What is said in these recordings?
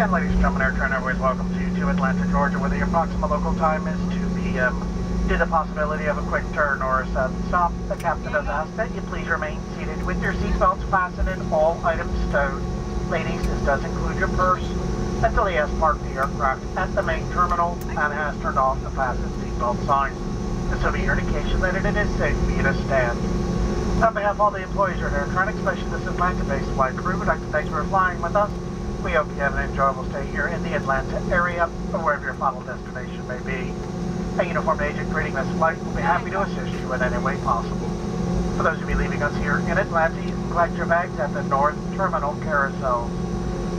And ladies and gentlemen, AirTran Airways welcomes you to Atlanta, Georgia, where the approximate local time is 2 p.m. Due to the possibility of a quick turn or a sudden stop, the captain does ask that you please remain seated with your seatbelts fastened and all items stowed. Ladies, this does include your purse, until he has parked the aircraft at the main terminal and has turned off the fasten seatbelt sign. This will be your indication that it is safe for you to stand. On behalf of all the employees here at AirTran, especially this Atlanta-based flight crew, we'd like to thank you for flying with us. We hope you have an enjoyable stay here in the Atlanta area, or wherever your final destination may be. A uniformed agent greeting this flight will be happy to assist you in any way possible. For those of you leaving us here in Atlanta, you can collect your bags at the North Terminal carousels.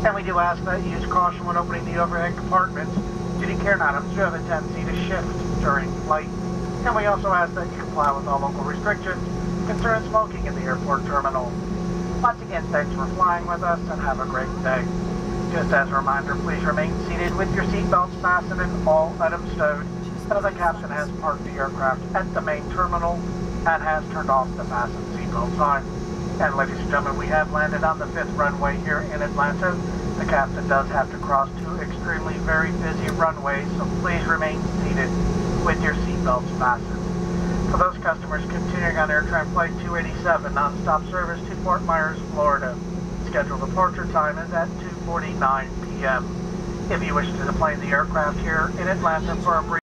And we do ask that you use caution when opening the overhead compartments. Due to carry items do have a tendency to shift during flight. And we also ask that you comply with all local restrictions concerning smoking in the airport terminal. Once again, thanks for flying with us and have a great day. Just as a reminder, please remain seated with your seatbelts fastened and all items stowed until the captain has parked the aircraft at the main terminal and has turned off the fasten seatbelt sign. And ladies and gentlemen, we have landed on the 5th runway here in Atlanta. The captain does have to cross two extremely very busy runways, so please remain seated with your seatbelts fastened. For those customers continuing on AirTran Flight 287 nonstop service to Fort Myers, Florida, scheduled departure time is at 2:49 p.m. If you wish to deplane the aircraft here in Atlanta for a brief